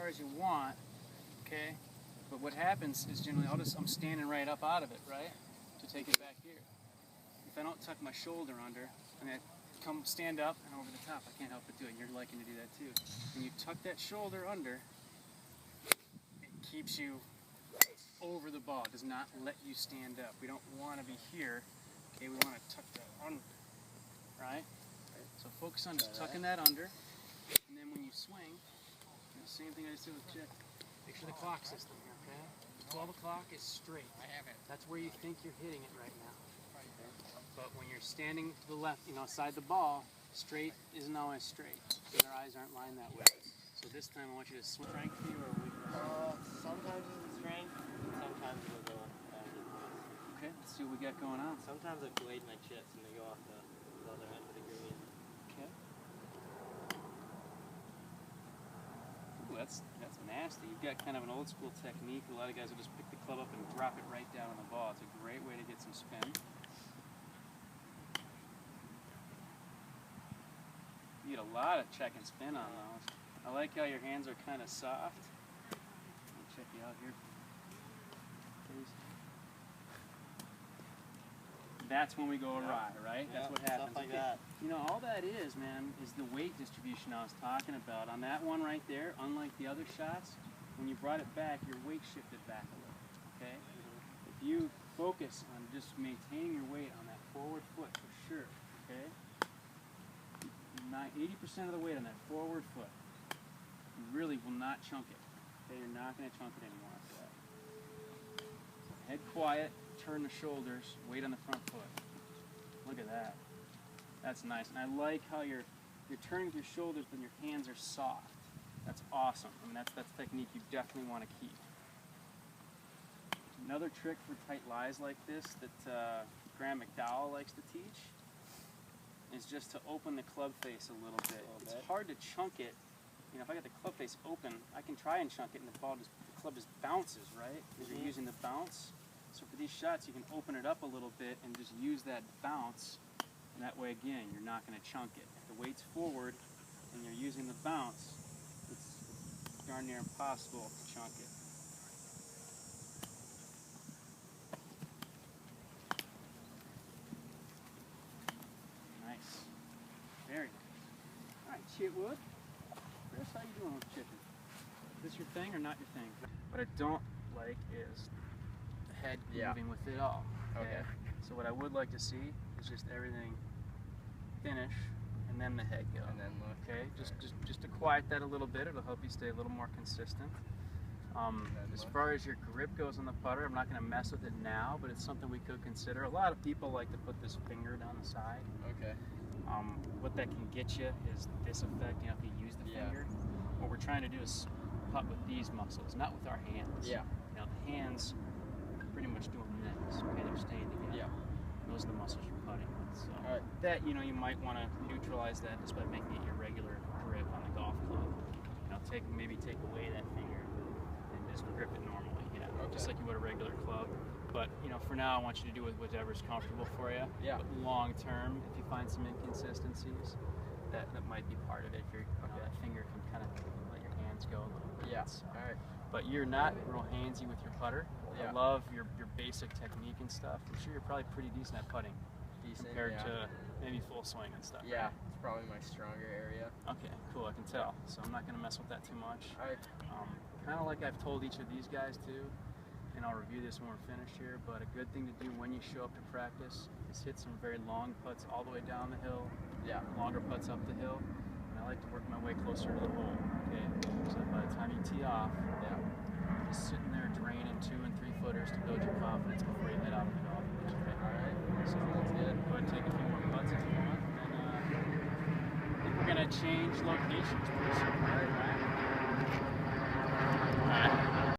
far as you want, okay? But what happens is generally I'm standing right up out of it, right? To take it back here. If I don't tuck my shoulder under, and I come stand up and over the top, I can't help but do it. You're liking to do that too. When you tuck that shoulder under, it keeps you over the ball. It does not let you stand up. We don't want to be here. Okay, we want to tuck that under, right? So focus on just tucking that under, and then when you swing, the same thing I just did with Chick. Make sure the clock system here, okay? 12 o'clock is straight. I have it. That's where you think you're hitting it right now. But when you're standing to the left, side the ball, straight isn't always straight. Because our eyes aren't lined that way. So this time I want you to swing. Strength for you or weakness? Sometimes it's strength, sometimes it'll go weakness. Okay, let's see what we got going on. Sometimes I blade my chips and they go off the other end of the green. Okay. Ooh, that's nasty. You've got kind of an old school technique. A lot of guys will just pick the club up and drop it right down on the ball. It's a great way to get some spin. You get a lot of check and spin on those. I like how your hands are kind of soft. Let me check you out here. That's when we go awry, right? That's what happens. Stuff like that. All that is, man, is the weight distribution I was talking about. On that one right there, unlike the other shots, when you brought it back, your weight shifted back a little, okay? If you focus on just maintaining your weight on that forward foot for sure, okay? 80% of the weight on that forward foot, you really will not chunk it. Okay, you're not going to chunk it anymore after that. So head quiet, turn the shoulders, weight on the front foot. Look at that. That's nice. And I like how you're turning with your shoulders, but your hands are soft. That's awesome. I mean, that's technique you definitely want to keep. Another trick for tight lies like this that Graham McDowell likes to teach is just to open the club face a little bit. It's hard to chunk it. If I got the club face open, I can try and chunk it and the club just bounces, right? Because you're using the bounce. So for these shots, you can open it up a little bit and just use that bounce. And that way, again, you're not going to chunk it. If the weight's forward and you're using the bounce, it's darn near impossible to chunk it. Nice. Very good. All right, Chitwood. Chris, how you doing with chipping? Is this your thing or not your thing? What I don't like is the head moving with it all. Okay. So what I would like to see is just everything finish and then the head go. And then look. Okay. Just to quiet that a little bit. It'll help you stay a little more consistent. As far as your grip goes on the putter, I'm not going to mess with it now, but it's something we could consider. A lot of people like to put this finger down the side. Okay. What that can get you is this effect, if you use the finger. What we're trying to do is putt with these muscles, not with our hands. Yeah. The hands are pretty much doing this, okay? They're staying together. Yeah. Those are the muscles you're putting with. So that, you might want to neutralize that just by making it your regular grip on the golf club. Maybe take away that finger and just grip it normally, just like you would a regular club. But, for now, I want you to do whatever's comfortable for you. Yeah. But long term, if you find some inconsistencies, that might be part of it. If that finger can kind of let your hands go a little bit. Yeah. So. All right. But you're not real handsy with your putter. Yeah. I love your basic technique and stuff. I'm sure you're probably pretty decent at putting. Compared to maybe full swing and stuff. Yeah. Right? It's probably my stronger area. Okay, cool. I can tell. So I'm not going to mess with that too much. All right. Kind of like I've told each of these guys too, and I'll review this when we're finished here, but a good thing to do when you show up to practice is hit some very long putts all the way down the hill, longer putts up the hill, and I like to work my way closer to the hole, okay? So by the time you tee off, you're just sitting there draining 2 and 3 footers to build your confidence before you head out to the golf course, okay? All right, so that's good. Go ahead and take a few more putts if you want, and then I think we're going to change locations pretty soon. All right.